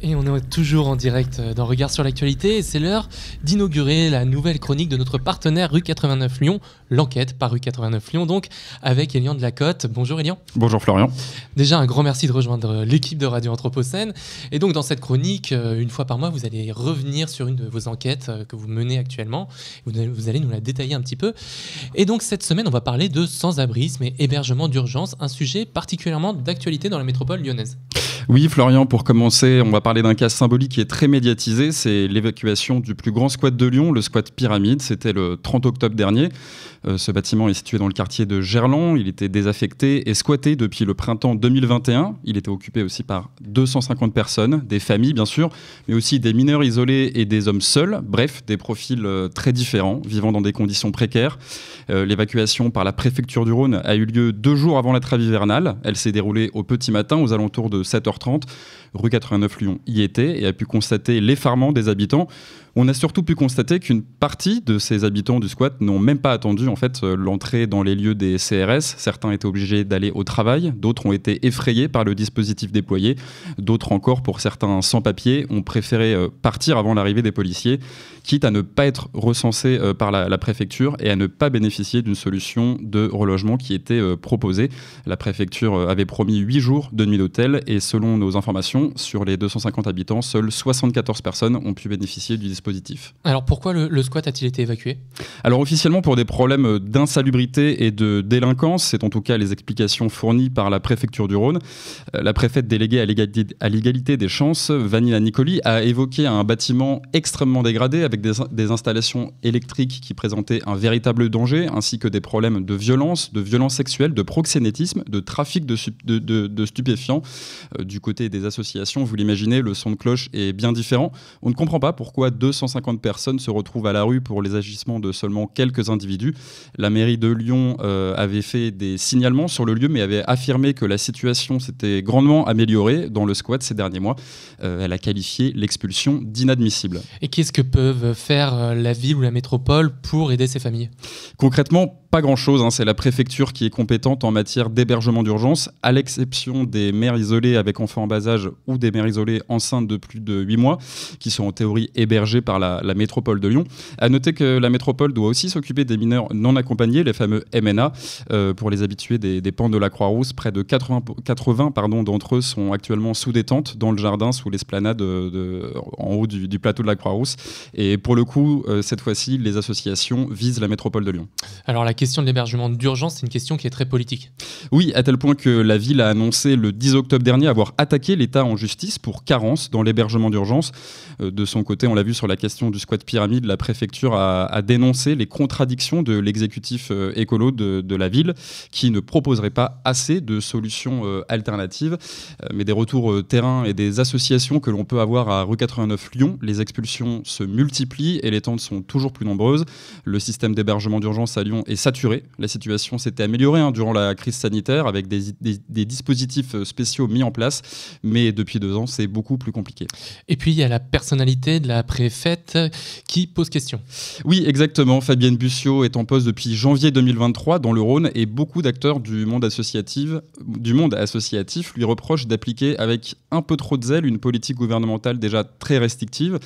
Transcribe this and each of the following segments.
Et on est toujours en direct dans Regard sur l'actualité et c'est l'heure d'inaugurer la nouvelle chronique de notre partenaire Rue 89 Lyon, l'enquête par Rue 89 Lyon, donc avec Elian Delacote. Bonjour Elian. Bonjour Florian. Déjà un grand merci de rejoindre l'équipe de Radio Anthropocène. Et donc dans cette chronique, une fois par mois, vous allez revenir sur une de vos enquêtes que vous menez actuellement. Vous allez nous la détailler un petit peu. Et donc cette semaine, on va parler de sans-abrisme et hébergement d'urgence, un sujet particulièrement d'actualité dans la métropole lyonnaise. Oui Florian, pour commencer, on va parler d'un cas symbolique qui est très médiatisé, c'est l'évacuation du plus grand squat de Lyon, le squat Pyramide. C'était le 30 octobre dernier. Ce bâtiment est situé dans le quartier de Gerland. Il était désaffecté et squatté depuis le printemps 2021. Il était occupé aussi par 250 personnes, des familles bien sûr, mais aussi des mineurs isolés et des hommes seuls. Bref, des profils très différents, vivant dans des conditions précaires. L'évacuation par la préfecture du Rhône a eu lieu 2 jours avant la trêve hivernale. Elle s'est déroulée au petit matin, aux alentours de 7h30. Rue 89 Lyon y était et a pu constater l'effarement des habitants. On a surtout pu constater qu'une partie de ces habitants du squat n'ont même pas attendu l'entrée dans les lieux des CRS. Certains étaient obligés d'aller au travail, d'autres ont été effrayés par le dispositif déployé, d'autres encore, pour certains sans-papiers, ont préféré partir avant l'arrivée des policiers, quitte à ne pas être recensés par la préfecture et à ne pas bénéficier d'une solution de relogement qui était proposée. La préfecture avait promis 8 jours de nuit d'hôtel et selon nos informations, sur les 250 habitants, seules 74 personnes ont pu bénéficier du dispositif. Alors pourquoi le squat a-t-il été évacué ? Alors officiellement pour des problèmes d'insalubrité et de délinquance, c'est en tout cas les explications fournies par la préfecture du Rhône. La préfète déléguée à l'égalité des chances, Vanina Nicoli, a évoqué un bâtiment extrêmement dégradé avec des installations électriques qui présentaient un véritable danger, ainsi que des problèmes de violence sexuelle, de proxénétisme, de trafic de stupéfiants. Du côté des associations, vous l'imaginez, le son de cloche est bien différent. On ne comprend pas pourquoi 250 personnes se retrouvent à la rue pour les agissements de seulement quelques individus. La mairie de Lyon avait fait des signalements sur le lieu, mais avait affirmé que la situation s'était grandement améliorée dans le squat ces derniers mois. Elle a qualifié l'expulsion d'inadmissible. Et qu'est-ce que peuvent faire la ville ou la métropole pour aider ces familles ? Concrètement, pas grand-chose, hein. C'est la préfecture qui est compétente en matière d'hébergement d'urgence, à l'exception des mères isolées avec enfants en bas âge ou des mères isolées enceintes de plus de 8 mois, qui sont en théorie hébergées par la métropole de Lyon. À noter que la métropole doit aussi s'occuper des mineurs non accompagnés, les fameux MNA, pour les habitués des pans de la Croix-Rousse. Près de 80 d'entre eux sont actuellement sous détente dans le jardin, sous l'esplanade en haut du plateau de la Croix-Rousse. Et pour le coup, cette fois-ci, les associations visent la métropole de Lyon. Alors la question de l'hébergement d'urgence, c'est une question qui est très politique. Oui, à tel point que la ville a annoncé le 10 octobre dernier avoir attaqué l'État en justice pour carence dans l'hébergement d'urgence. De son côté, on l'a vu sur la question du squat Pyramide, la préfecture a dénoncé les contradictions de l'exécutif écolo de la ville qui ne proposerait pas assez de solutions alternatives. Mais des retours terrain et des associations que l'on peut avoir à rue 89 Lyon, les expulsions se multiplient et les tentes sont toujours plus nombreuses. Le système d'hébergement d'urgence à Lyon est saturé. La situation s'était améliorée durant la crise sanitaire avec des dispositifs spéciaux mis en place, mais depuis 2 ans, c'est beaucoup plus compliqué. Et puis, il y a la personnalité de la préfète qui pose question. Oui, exactement. Fabienne Bussiot est en poste depuis janvier 2023 dans le Rhône et beaucoup d'acteurs du monde associatif lui reprochent d'appliquer avec un peu trop de zèle une politique gouvernementale déjà très restrictive,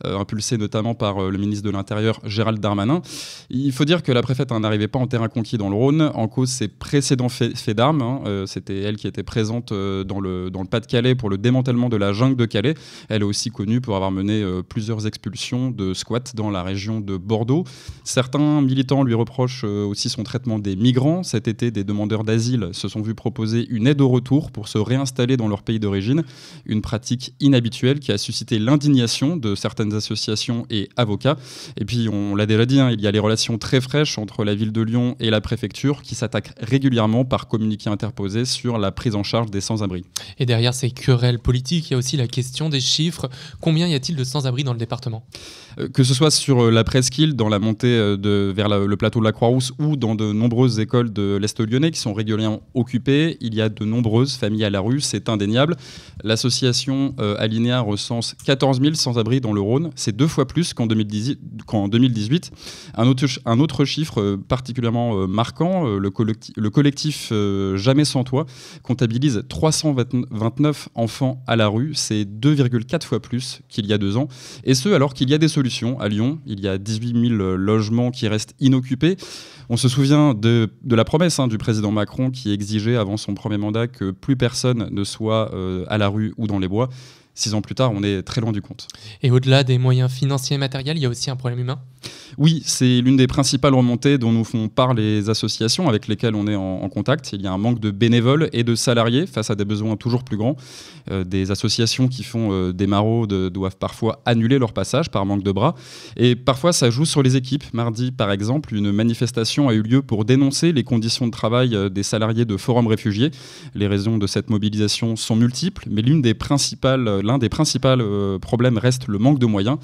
impulsée notamment par le ministre de l'Intérieur Gérald Darmanin. Il faut dire que la préfète n'arrivait pas en terrain conquis dans le Rhône, en cause ses précédents faits d'armes. C'était elle qui était présente dans le Pas-de-Calais pour le démantèlement de la jungle de Calais. Elle est aussi connue pour avoir mené plusieurs expulsions de squats dans la région de Bordeaux. Certains militants lui reprochent aussi son traitement des migrants. Cet été, des demandeurs d'asile se sont vus proposer une aide au retour pour se réinstaller dans leur pays d'origine. Une pratique inhabituelle qui a suscité l'indignation de certaines associations et avocats. Et puis, on l'a déjà dit, il y a les relations très fraîches entre la ville de Lyon et la préfecture qui s'attaquent régulièrement par communiqué interposé sur la prise en charge des sans-abri. Et derrière ces querelles politiques, il y a aussi la question des chiffres. Combien y a-t-il de sans-abri dans le département ? Que ce soit sur la presqu'île, dans la montée vers le plateau de la Croix-Rousse ou dans de nombreuses écoles de l'Est lyonnais qui sont régulièrement occupées, il y a de nombreuses familles à la rue, c'est indéniable. L'association Alinéa recense 14 000 sans-abri dans le Rhône, c'est 2 fois plus qu'en 2018. Un autre chiffre particulièrement marquant, le collectif Jamais sans toit comptabilise 329 enfants d'enfants à la rue. C'est 2,4 fois plus qu'il y a 2 ans. Et ce, alors qu'il y a des solutions. À Lyon, il y a 18 000 logements qui restent inoccupés. On se souvient de la promesse du président Macron qui exigeait avant son premier mandat que plus personne ne soit à la rue ou dans les bois. 6 ans plus tard, on est très loin du compte. Et au-delà des moyens financiers et matériels, il y a aussi un problème humain ? Oui, c'est l'une des principales remontées dont nous font part les associations avec lesquelles on est en contact. Il y a un manque de bénévoles et de salariés face à des besoins toujours plus grands. Des associations qui font des maraudes doivent parfois annuler leur passage par manque de bras. Et parfois, ça joue sur les équipes. Mardi, par exemple, une manifestation a eu lieu pour dénoncer les conditions de travail des salariés de Forum Réfugiés. Les raisons de cette mobilisation sont multiples, mais l'un des principaux problèmes reste le manque de moyens.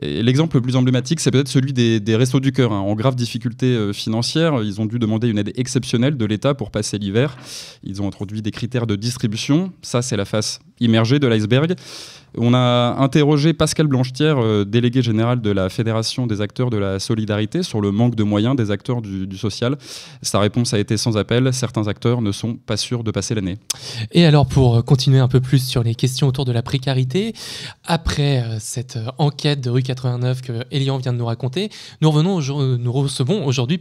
Et l'exemple le plus emblématique, c'est peut-être celui des Restos du Cœur. En grave difficulté financière, ils ont dû demander une aide exceptionnelle de l'État pour passer l'hiver. Ils ont introduit des critères de distribution. Ça, c'est la face immergée de l'iceberg. On a interrogé Pascal Blanchetière, délégué général de la Fédération des acteurs de la solidarité, sur le manque de moyens des acteurs du social. Sa réponse a été sans appel. Certains acteurs ne sont pas sûrs de passer l'année. Et alors, pour continuer un peu plus sur les questions autour de la précarité, après cette enquête de Rue 89 que Elian vient de nous raconter, nous recevons aujourd'hui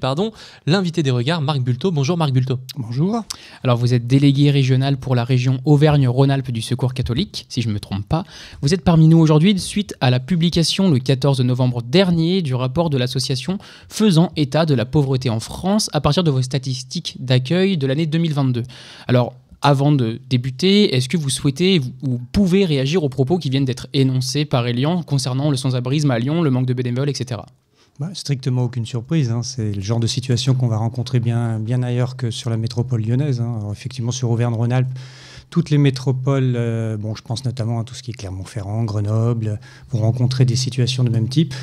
l'invité des regards, Marc Bulto. Bonjour Marc Bulto. Bonjour. Alors vous êtes délégué régional pour la région Auvergne-Rhône-Alpes du Secours catholique, si je ne me trompe pas. Vous êtes parmi nous aujourd'hui suite à la publication le 14 novembre dernier du rapport de l'association faisant état de la pauvreté en France à partir de vos statistiques d'accueil de l'année 2022. Alors, avant de débuter, est-ce que vous souhaitez ou pouvez réagir aux propos qui viennent d'être énoncés par Elian concernant le sans-abrisme à Lyon, le manque de bénévoles, etc. Strictement aucune surprise. C'est le genre de situation qu'on va rencontrer bien ailleurs que sur la métropole lyonnaise. Alors, effectivement, sur Auvergne-Rhône-Alpes, toutes les métropoles, je pense notamment à tout ce qui est Clermont-Ferrand, Grenoble, vont rencontrer des situations de même type.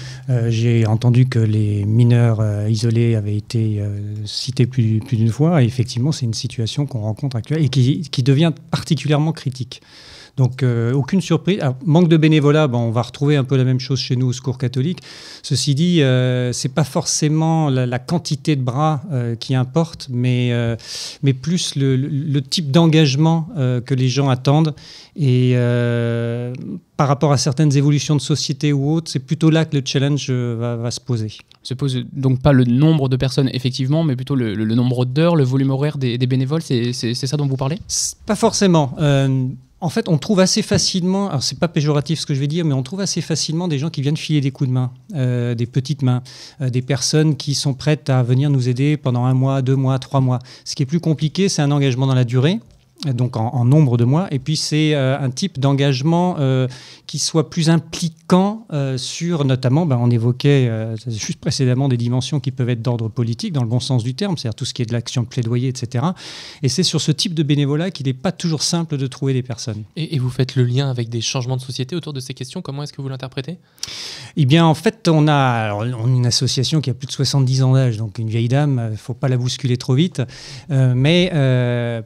J'ai entendu que les mineurs isolés avaient été cités plus d'une fois. Et effectivement, c'est une situation qu'on rencontre actuellement et qui devient particulièrement critique. Donc, aucune surprise. Alors, manque de bénévolat, on va retrouver un peu la même chose chez nous au Secours catholique. Ceci dit, c'est pas forcément la quantité de bras qui importe, mais plus le type d'engagement que les gens attendent. Et par rapport à certaines évolutions de société ou autres, c'est plutôt là que le challenge va se poser. Se pose donc pas le nombre de personnes, effectivement, mais plutôt le nombre d'heures, le volume horaire des bénévoles. C'est ça dont vous parlez ? Pas forcément. En fait, on trouve assez facilement, alors c'est pas péjoratif ce que je vais dire, mais on trouve assez facilement des gens qui viennent filer des coups de main, des petites mains, des personnes qui sont prêtes à venir nous aider pendant 1 mois, 2 mois, 3 mois. Ce qui est plus compliqué, c'est un engagement dans la durée, donc en nombre de mois, et puis c'est un type d'engagement qui soit plus impliquant sur, notamment, on évoquait juste précédemment des dimensions qui peuvent être d'ordre politique, dans le bon sens du terme, c'est-à-dire tout ce qui est de l'action de plaidoyer, etc. Et c'est sur ce type de bénévolat qu'il n'est pas toujours simple de trouver des personnes. Et vous faites le lien avec des changements de société autour de ces questions, comment est-ce que vous l'interprétez ? Eh bien, en fait, on a une association qui a plus de 70 ans d'âge, donc une vieille dame, il ne faut pas la bousculer trop vite, mais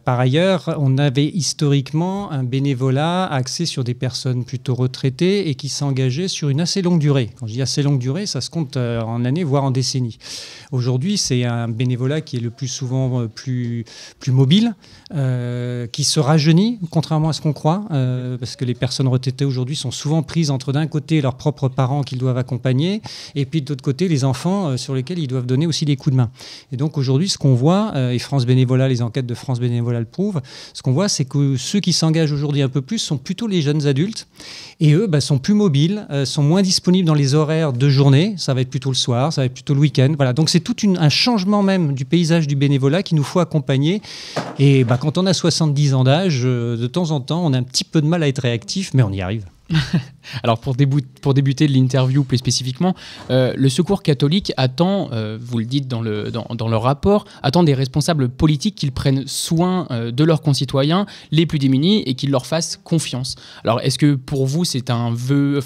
par ailleurs, on avait historiquement un bénévolat axé sur des personnes plutôt retraitées et qui s'engageaient sur une assez longue durée. Quand je dis assez longue durée, ça se compte en années, voire en décennies. Aujourd'hui, c'est un bénévolat qui est le plus souvent plus mobile, qui se rajeunit, contrairement à ce qu'on croit, parce que les personnes retraitées aujourd'hui sont souvent prises entre d'un côté leurs propres parents qu'ils doivent accompagner, et puis de l'autre côté les enfants sur lesquels ils doivent donner aussi des coups de main. Et donc aujourd'hui, ce qu'on voit, et France Bénévolat, les enquêtes de France Bénévolat le prouvent, ce qu'on voit, c'est que ceux qui s'engagent aujourd'hui un peu plus sont plutôt les jeunes adultes, et eux sont plus mobiles, sont moins disponibles dans les horaires de journée, ça va être plutôt le soir, ça va être plutôt le week-end. Voilà. Donc c'est tout un changement même du paysage du bénévolat qu'il nous faut accompagner. Et quand on a 70 ans d'âge, de temps en temps, on a un petit peu de mal à être réactif, mais on y arrive. Alors pour débuter l'interview plus spécifiquement, le Secours catholique attend, vous le dites dans le rapport, attend des responsables politiques qu'ils prennent soin de leurs concitoyens les plus démunis et qu'ils leur fassent confiance. Alors est-ce que pour vous c'est un vœu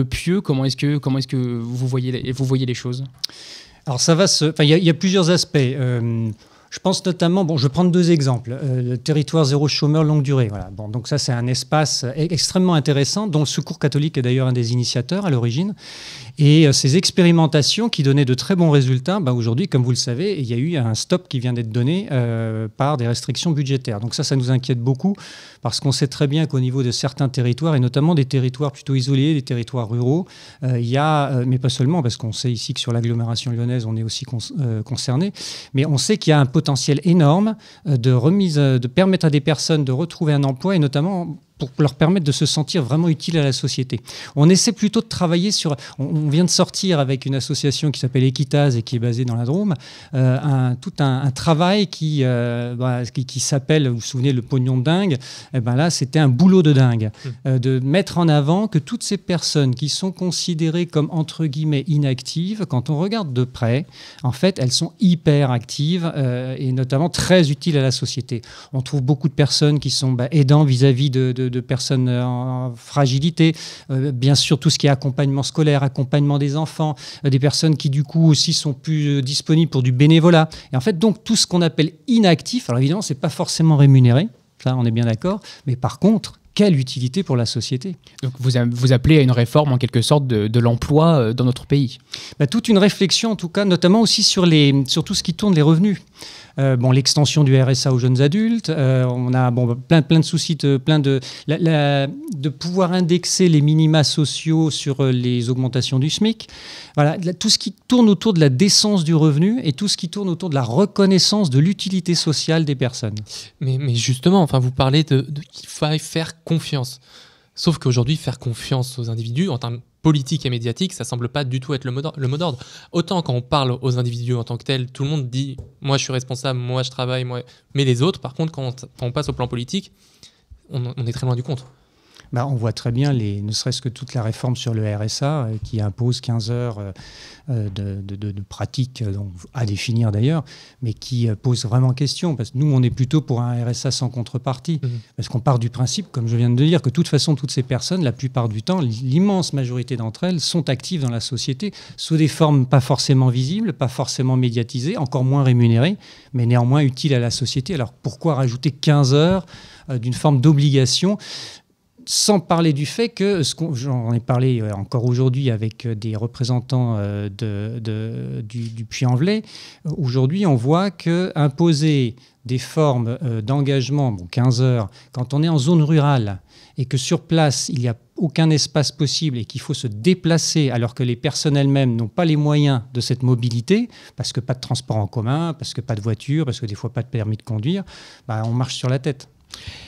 pieux ? Comment est-ce que vous voyez les choses ? Alors ça va il y a plusieurs aspects. Je pense notamment, je vais prendre 2 exemples. Le territoire zéro chômeur longue durée. Voilà. Donc ça, c'est un espace extrêmement intéressant, dont le Secours catholique est d'ailleurs un des initiateurs à l'origine. Et ces expérimentations qui donnaient de très bons résultats, aujourd'hui, comme vous le savez, il y a eu un stop qui vient d'être donné par des restrictions budgétaires. Donc ça nous inquiète beaucoup, parce qu'on sait très bien qu'au niveau de certains territoires, et notamment des territoires plutôt isolés, des territoires ruraux, il y a, mais pas seulement, parce qu'on sait ici que sur l'agglomération lyonnaise, on est aussi concerné, mais on sait qu'il y a un potentiel énorme de permettre à des personnes de retrouver un emploi, et notamment pour leur permettre de se sentir vraiment utile à la société. On essaie plutôt de travailler sur... On vient de sortir avec une association qui s'appelle Equitase et qui est basée dans la Drôme, tout un travail qui s'appelle, vous vous souvenez, le pognon de dingue. Là, c'était un boulot de dingue. De mettre en avant que toutes ces personnes qui sont considérées comme, entre guillemets, inactives, quand on regarde de près, en fait, elles sont hyper actives et notamment très utiles à la société. On trouve beaucoup de personnes qui sont aidants vis-à-vis de personnes en fragilité, bien sûr tout ce qui est accompagnement scolaire, accompagnement des enfants, des personnes qui du coup aussi sont plus disponibles pour du bénévolat. Et en fait donc tout ce qu'on appelle inactif, alors évidemment c'est pas forcément rémunéré, ça on est bien d'accord, mais par contre quelle utilité pour la société. Donc vous appelez à une réforme en quelque sorte de l'emploi dans notre pays. Toute une réflexion en tout cas, notamment aussi sur tout ce qui tourne les revenus. L'extension du RSA aux jeunes adultes, on a plein de soucis, de pouvoir indexer les minima sociaux sur les augmentations du SMIC. Voilà, tout ce qui tourne autour de la décence du revenu et tout ce qui tourne autour de la reconnaissance de l'utilité sociale des personnes. Mais justement, vous parlez qu'il faille faire confiance. Sauf qu'aujourd'hui, faire confiance aux individus en termes politique et médiatique, ça semble pas du tout être le mot d'ordre. Autant quand on parle aux individus en tant que tels, tout le monde dit « moi je suis responsable, moi je travaille », mais les autres, par contre, quand on passe au plan politique, on est très loin du compte. On voit très bien, ne serait-ce que toute la réforme sur le RSA qui impose 15 heures de pratique, à définir d'ailleurs, mais qui pose vraiment question. Parce que nous, on est plutôt pour un RSA sans contrepartie. Parce qu'on part du principe, comme je viens de le dire, que de toute façon, toutes ces personnes, la plupart du temps, l'immense majorité d'entre elles sont actives dans la société sous des formes pas forcément visibles, pas forcément médiatisées, encore moins rémunérées, mais néanmoins utiles à la société. Alors pourquoi rajouter 15 heures d'une forme d'obligation ? Sans parler du fait que, j'en ai parlé encore aujourd'hui avec des représentants du Puy-en-Velay, aujourd'hui on voit qu'imposer des formes d'engagement, 15 heures, quand on est en zone rurale et que sur place il n'y a aucun espace possible et qu'il faut se déplacer alors que les personnes elles-mêmes n'ont pas les moyens de cette mobilité, parce que pas de transport en commun, parce que pas de voiture, parce que des fois pas de permis de conduire, on marche sur la tête.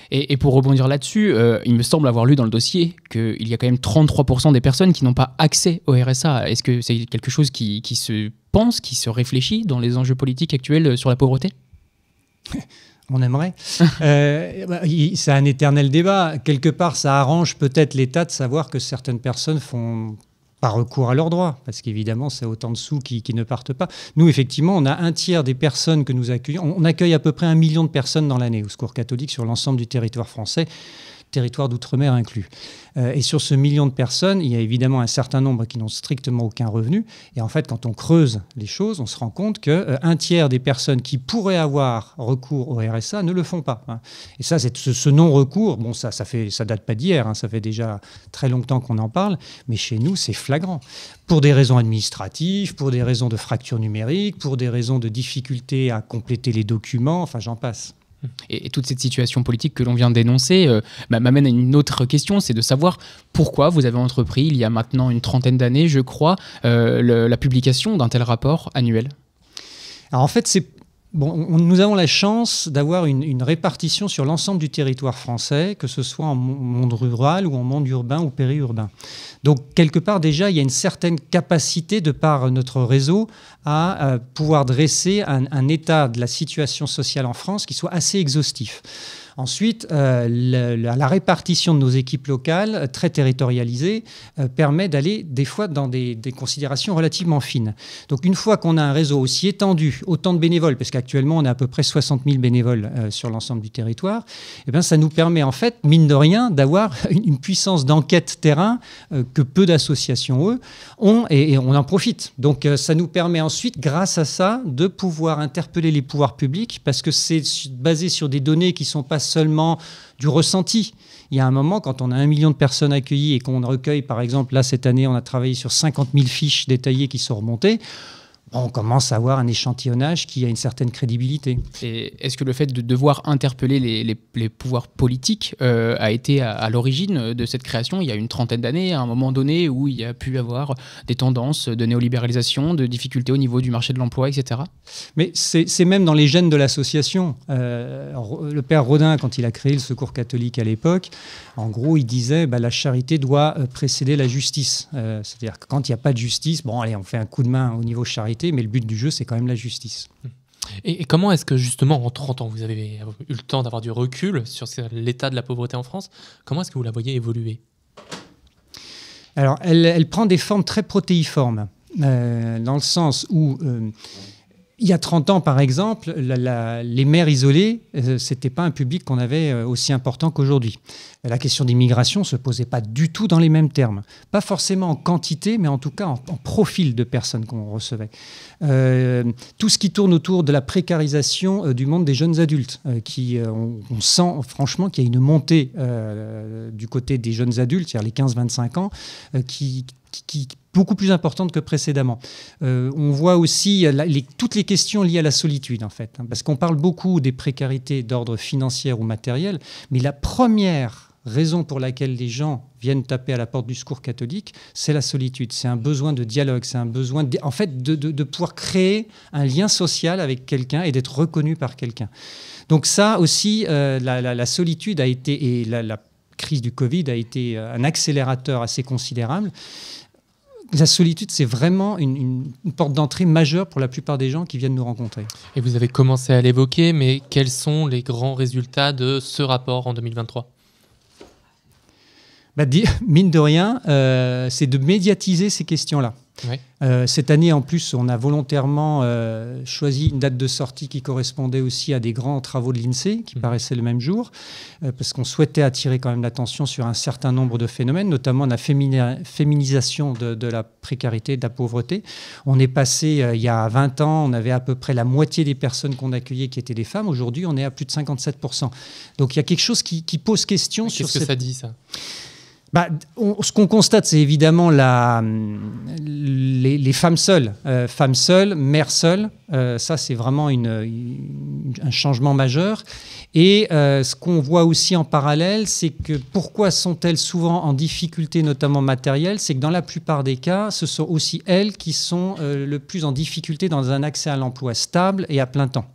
Et pour rebondir là-dessus, il me semble avoir lu dans le dossier qu'il y a quand même 33% des personnes qui n'ont pas accès au RSA. Est-ce que c'est quelque chose qui se pense, qui se réfléchit dans les enjeux politiques actuels sur la pauvreté ? On aimerait. C'est un éternel débat. Quelque part, ça arrange peut-être l'État de savoir que certaines personnes font pas recours à leurs droits, parce qu'évidemment, c'est autant de sous qui ne partent pas. Nous, effectivement, on a un tiers des personnes que nous accueillons. On accueille à peu près 1 million de personnes dans l'année au Secours catholique sur l'ensemble du territoire français, territoire d'outre-mer inclus. Et sur ce 1 million de personnes, il y a évidemment un certain nombre qui n'ont strictement aucun revenu. Et en fait, quand on creuse les choses, on se rend compte qu'un tiers des personnes qui pourraient avoir recours au RSA ne le font pas. Et ça, c'est ce non-recours. Ça date pas d'hier, ça fait déjà très longtemps qu'on en parle. Mais chez nous, c'est flagrant. Pour des raisons administratives, pour des raisons de fracture numérique, pour des raisons de difficulté à compléter les documents, j'en passe. Et toute cette situation politique que l'on vient d'énoncer m'amène à une autre question, c'est de savoir pourquoi vous avez entrepris, il y a maintenant une 30aine d'années, je crois, la publication d'un tel rapport annuel. Alors en fait, nous avons la chance d'avoir une répartition sur l'ensemble du territoire français, que ce soit en monde rural ou en monde urbain ou périurbain. Donc, quelque part, déjà, il y a une certaine capacité, de par notre réseau, à pouvoir dresser un état de la situation sociale en France qui soit assez exhaustif. Ensuite, la répartition de nos équipes locales, très territorialisée, permet d'aller des fois dans des considérations relativement fines. Donc une fois qu'on a un réseau aussi étendu, autant de bénévoles, parce qu'actuellement on a à peu près 60 000 bénévoles sur l'ensemble du territoire, eh bien, ça nous permet en fait, mine de rien, d'avoir une puissance d'enquête terrain que peu d'associations, eux, ont, et on en profite. Donc ça nous permet ensuite, grâce à ça, de pouvoir interpeller les pouvoirs publics, parce que c'est basé sur des données qui ne sont pas seulement du ressenti. Il y a un moment, quand on a 1 million de personnes accueillies et qu'on recueille, par exemple, là, cette année, on a travaillé sur 50 000 fiches détaillées qui sont remontées, on commence à avoir un échantillonnage qui a une certaine crédibilité. Et est-ce que le fait de devoir interpeller les pouvoirs politiques a été à l'origine de cette création, il y a une trentaine d'années, à un moment donné où il y a pu avoir des tendances de néolibéralisation, de difficultés au niveau du marché de l'emploi, etc. Mais c'est même dans les gènes de l'association. Le père Rodin, quand il a créé le Secours catholique à l'époque, en gros, il disait la charité doit précéder la justice. C'est-à-dire que quand il n'y a pas de justice, bon, allez, on fait un coup de main au niveau charité, mais le but du jeu, c'est quand même la justice. Et comment est-ce que, justement, en 30 ans, vous avez eu le temps d'avoir du recul sur l'état de la pauvreté en France? Comment est-ce que vous la voyez évoluer? Alors, elle prend des formes très protéiformes, dans le sens où... il y a 30 ans, par exemple, les mères isolées, ce n'était pas un public qu'on avait aussi important qu'aujourd'hui. La question des migrations ne se posait pas du tout dans les mêmes termes. Pas forcément en quantité, mais en tout cas en profil de personnes qu'on recevait. Tout ce qui tourne autour de la précarisation du monde des jeunes adultes, on sent franchement qu'il y a une montée du côté des jeunes adultes, c'est-à-dire les 15-25 ans, qui beaucoup plus importante que précédemment. On voit aussi toutes les questions liées à la solitude, en fait, parce qu'on parle beaucoup des précarités d'ordre financier ou matériel, mais la première raison pour laquelle les gens viennent taper à la porte du Secours catholique, c'est la solitude. C'est un besoin de dialogue, c'est un besoin en fait de pouvoir créer un lien social avec quelqu'un et d'être reconnu par quelqu'un. Donc ça aussi, la solitude a été, et la crise du Covid a été un accélérateur assez considérable. La solitude, c'est vraiment une porte d'entrée majeure pour la plupart des gens qui viennent nous rencontrer. Et vous avez commencé à l'évoquer, mais quels sont les grands résultats de ce rapport en 2023 ? Mine de rien, c'est de médiatiser ces questions-là. Ouais. Cette année, en plus, on a volontairement choisi une date de sortie qui correspondait aussi à des grands travaux de l'INSEE qui paraissaient le même jour, parce qu'on souhaitait attirer quand même l'attention sur un certain nombre de phénomènes, notamment la féminisation de la précarité, de la pauvreté. On est passé, il y a 20 ans, on avait à peu près la moitié des personnes qu'on accueillait qui étaient des femmes. Aujourd'hui, on est à plus de 57%. Donc il y a quelque chose qui pose question sur Qu'est-ce que ça dit, ça ? Ce qu'on constate, c'est évidemment les femmes seules, mères seules. Ça, c'est vraiment un changement majeur. Et ce qu'on voit aussi en parallèle, c'est que pourquoi sont-elles souvent en difficulté, notamment matérielle, c'est que dans la plupart des cas, ce sont aussi elles qui sont le plus en difficulté dans un accès à l'emploi stable et à plein temps.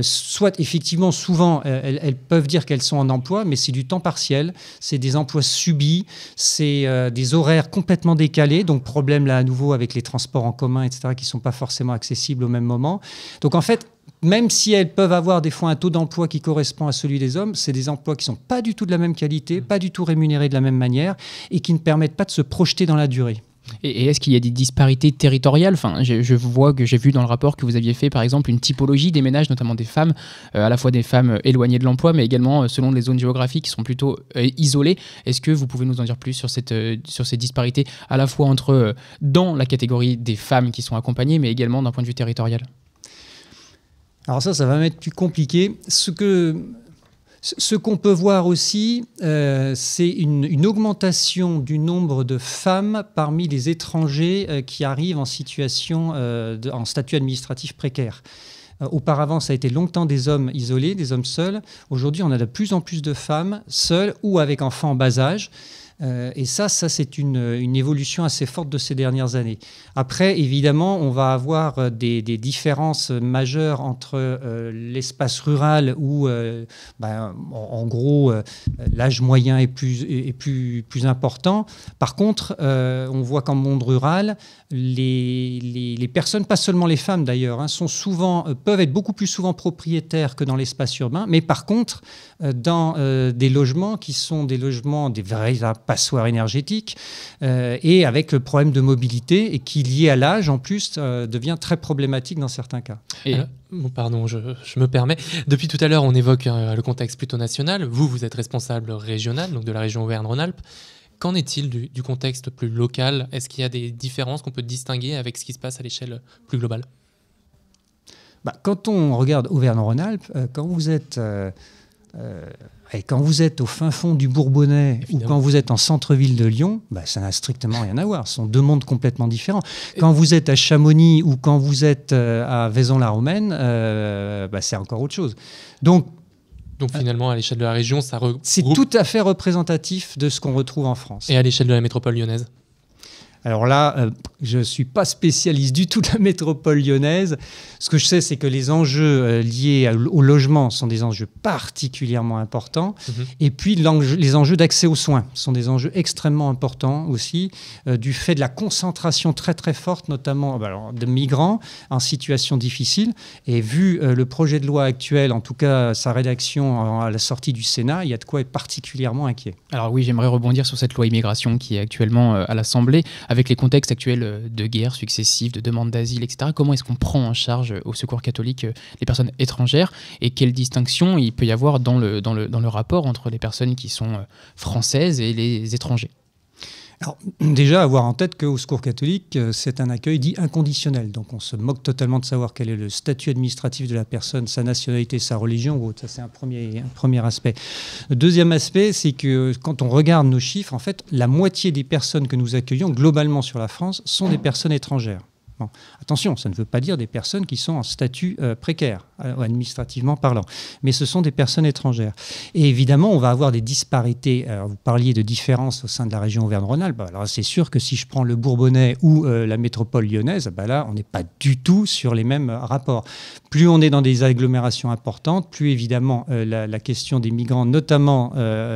Soit effectivement souvent elles peuvent dire qu'elles sont en emploi, mais c'est du temps partiel, c'est des emplois subis, c'est des horaires complètement décalés, donc problème là à nouveau avec les transports en commun, etc., qui ne sont pas forcément accessibles au même moment. Donc en fait, même si elles peuvent avoir des fois un taux d'emploi qui correspond à celui des hommes, c'est des emplois qui ne sont pas du tout de la même qualité, pas du tout rémunérés de la même manière et qui ne permettent pas de se projeter dans la durée. Et est-ce qu'il y a des disparités territoriales ? Enfin, je vois que j'ai vu dans le rapport que vous aviez fait, par exemple, une typologie des ménages, notamment des femmes, à la fois des femmes éloignées de l'emploi, mais également selon les zones géographiques qui sont plutôt isolées. Est-ce que vous pouvez nous en dire plus sur ces disparités, à la fois entre dans la catégorie des femmes qui sont accompagnées, mais également d'un point de vue territorial ? Alors ça va m'être plus compliqué. Ce qu'on peut voir aussi, c'est une augmentation du nombre de femmes parmi les étrangers qui arrivent en situation, en statut administratif précaire. Auparavant, ça a été longtemps des hommes isolés, des hommes seuls. Aujourd'hui, on a de plus en plus de femmes seules ou avec enfants en bas âge. Et ça c'est une évolution assez forte de ces dernières années. Après, évidemment, on va avoir des différences majeures entre l'espace rural où, en gros, l'âge moyen est plus important. Par contre, on voit qu'en monde rural, les personnes, pas seulement les femmes d'ailleurs, peuvent être beaucoup plus souvent propriétaires que dans l'espace urbain. Mais par contre, dans des logements qui sont des logements, des véritables passoires énergétiques, et avec le problème de mobilité, et qui, lié à l'âge, en plus, devient très problématique dans certains cas. Et pardon, je me permets. Depuis tout à l'heure, on évoque le contexte plutôt national. Vous êtes responsable régional, donc de la région Auvergne-Rhône-Alpes. Qu'en est-il du contexte plus local? Est-ce qu'il y a des différences qu'on peut distinguer avec ce qui se passe à l'échelle plus globale? Quand on regarde Auvergne-Rhône-Alpes, quand vous êtes au fin fond du Bourbonnais, évidemment, ou quand vous êtes en centre-ville de Lyon, ça n'a strictement rien à voir. Ce sont deux mondes complètement différents. Quand vous êtes à Chamonix ou quand vous êtes à Vaison-la-Romaine, c'est encore autre chose. Donc finalement, à l'échelle de la région, ça regroupe... C'est tout à fait représentatif de ce qu'on retrouve en France. Et à l'échelle de la métropole lyonnaise? Alors là, je ne suis pas spécialiste du tout de la métropole lyonnaise. Ce que je sais, c'est que les enjeux liés au logement sont des enjeux particulièrement importants. Et puis, les enjeux d'accès aux soins sont des enjeux extrêmement importants aussi, du fait de la concentration très très forte, notamment de migrants en situation difficile. Et vu le projet de loi actuel, en tout cas sa rédaction à la sortie du Sénat, il y a de quoi être particulièrement inquiet. Alors oui, j'aimerais rebondir sur cette loi immigration qui est actuellement à l'Assemblée. Avec les contextes actuels de guerres successives, de demandes d'asile, etc., comment est-ce qu'on prend en charge au Secours catholique les personnes étrangères et quelle distinction il peut y avoir dans le rapport entre les personnes qui sont françaises et les étrangers? Alors, déjà, avoir en tête qu'au Secours catholique, c'est un accueil dit inconditionnel. Donc, on se moque totalement de savoir quel est le statut administratif de la personne, sa nationalité, sa religion ou autre. Ça, c'est un premier aspect. Le deuxième aspect, c'est que quand on regarde nos chiffres, en fait, la moitié des personnes que nous accueillons globalement sur la France sont des personnes étrangères. Bon, attention, ça ne veut pas dire des personnes qui sont en statut précaire, administrativement parlant, mais ce sont des personnes étrangères. Et évidemment, on va avoir des disparités. Alors, vous parliez de différences au sein de la région Auvergne-Rhône-Alpes. Alors c'est sûr que si je prends le Bourbonnais ou la métropole lyonnaise, là, on n'est pas du tout sur les mêmes rapports. Plus on est dans des agglomérations importantes, plus évidemment la question des migrants, notamment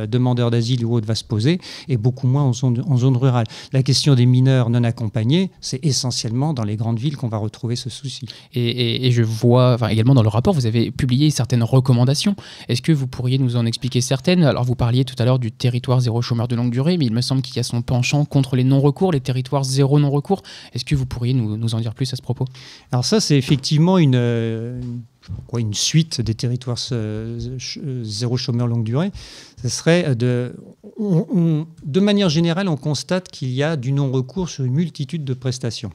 demandeurs d'asile ou autres, va se poser, et beaucoup moins en zone rurale. La question des mineurs non accompagnés, c'est essentiellement dans les grandes villes qu'on va retrouver ce souci. Et je vois également dans le rapport, vous avez publié certaines recommandations. Est-ce que vous pourriez nous en expliquer certaines? Alors vous parliez tout à l'heure du territoire zéro chômeur de longue durée, mais il me semble qu'il y a son penchant contre les non-recours, les territoires zéro non-recours. Est-ce que vous pourriez nous en dire plus à ce propos? Alors ça, c'est effectivement une suite des territoires zéro chômeur longue durée. Ce serait de manière générale, on constate qu'il y a du non-recours sur une multitude de prestations.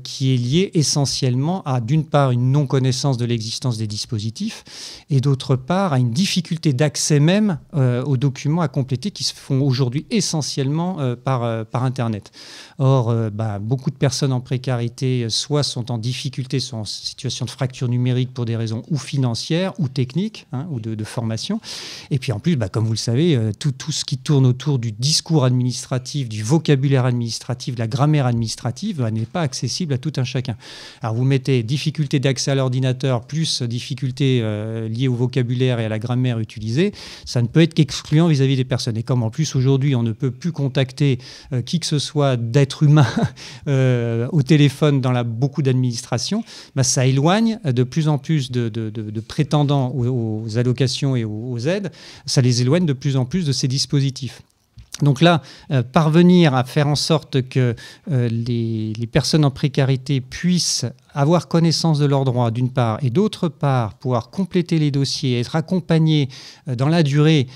Qui est lié essentiellement à, d'une part, une non-connaissance de l'existence des dispositifs et d'autre part, à une difficulté d'accès même aux documents à compléter qui se font aujourd'hui essentiellement par Internet. Or, beaucoup de personnes en précarité soit sont en difficulté, sont en situation de fracture numérique pour des raisons ou financières ou techniques, ou de formation. Et puis en plus, comme vous le savez, tout ce qui tourne autour du discours administratif, du vocabulaire administratif, de la grammaire administrative n'est pas accessible à tout un chacun. Alors vous mettez difficulté d'accès à l'ordinateur plus difficulté liée au vocabulaire et à la grammaire utilisée, ça ne peut être qu'excluant vis-à-vis des personnes. Et comme en plus aujourd'hui on ne peut plus contacter qui que ce soit d'être humain au téléphone dans beaucoup d'administrations, ça éloigne de plus en plus de prétendants aux allocations et aux aides, ça les éloigne de plus en plus de ces dispositifs. Donc là, parvenir à faire en sorte que les personnes en précarité puissent avoir connaissance de leurs droits, d'une part, et d'autre part, pouvoir compléter les dossiers, être accompagnés dans la durée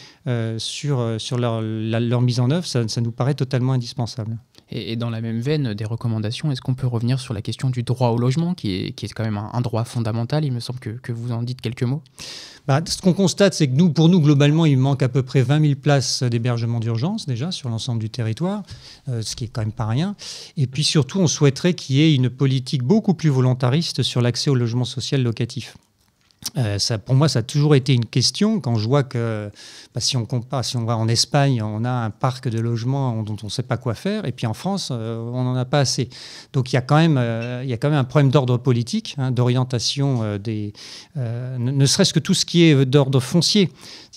sur leur mise en œuvre, ça nous paraît totalement indispensable. Et dans la même veine des recommandations, est-ce qu'on peut revenir sur la question du droit au logement, qui est quand même un droit fondamental? Il me semble que vous en dites quelques mots. Ce qu'on constate, c'est que pour nous, globalement, il manque à peu près 20 000 places d'hébergement d'urgence, déjà, sur l'ensemble du territoire, ce qui est quand même pas rien. Et puis surtout, on souhaiterait qu'il y ait une politique beaucoup plus volontariste sur l'accès au logement social locatif. Pour moi, ça a toujours été une question. Quand je vois que si on va en Espagne, on a un parc de logements dont on ne sait pas quoi faire, et puis en France, on n'en a pas assez. Donc il y a quand même un problème d'ordre politique, d'orientation ne serait-ce que tout ce qui est d'ordre foncier.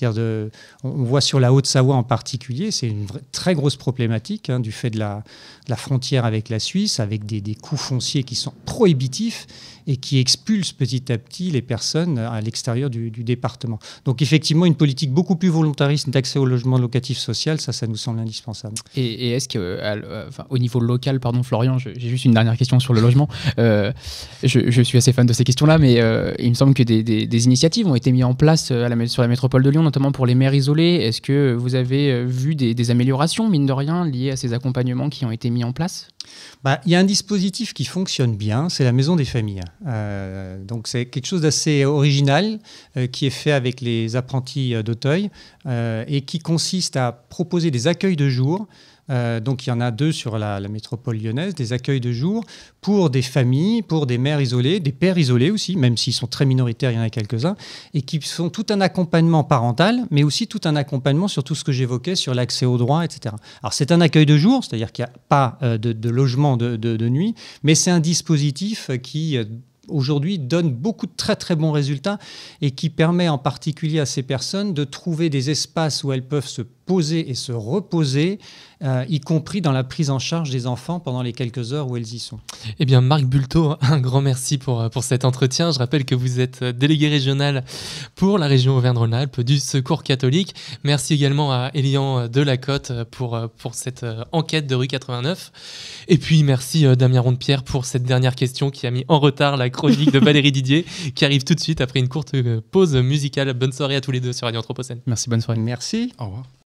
On voit sur la Haute-Savoie en particulier, c'est une très grosse problématique du fait de la frontière avec la Suisse, avec des coûts fonciers qui sont prohibitifs et qui expulsent petit à petit les personnes à l'extérieur du département. Donc effectivement, une politique beaucoup plus volontariste d'accès au logement locatif social, ça nous semble indispensable. Et est-ce qu'au niveau local, pardon Florian, j'ai juste une dernière question sur le logement. Je suis assez fan de ces questions-là, mais il me semble que des initiatives ont été mises en place sur la métropole de Lyon, notamment pour les mères isolées. Est-ce que vous avez vu des améliorations, mine de rien, liées à ces accompagnements qui ont été mis en place ? Il y a un dispositif qui fonctionne bien, c'est la maison des familles. Donc c'est quelque chose d'assez original qui est fait avec les apprentis d'Auteuil et qui consiste à proposer des accueils de jour. Donc il y en a 2 sur la métropole lyonnaise, des accueils de jour pour des familles, pour des mères isolées, des pères isolés aussi, même s'ils sont très minoritaires, il y en a quelques-uns, et qui sont tout un accompagnement parental, mais aussi tout un accompagnement sur tout ce que j'évoquais, sur l'accès aux droits, etc. Alors c'est un accueil de jour, c'est-à-dire qu'il n'y a pas de logement de nuit, mais c'est un dispositif qui aujourd'hui donne beaucoup de très très bons résultats et qui permet en particulier à ces personnes de trouver des espaces où elles peuvent se poser et se reposer, y compris dans la prise en charge des enfants pendant les quelques heures où elles y sont. Eh bien, Marc Bulto, un grand merci pour cet entretien. Je rappelle que vous êtes délégué régional pour la région Auvergne-Rhône-Alpes du Secours catholique. Merci également à Elian Delacote pour cette enquête de rue 89. Et puis, merci Damien Rondepierre pour cette dernière question qui a mis en retard la chronique de Valérie Didier, qui arrive tout de suite après une courte pause musicale. Bonne soirée à tous les deux sur Radio Anthropocène. Merci, bonne soirée. Merci. Au revoir.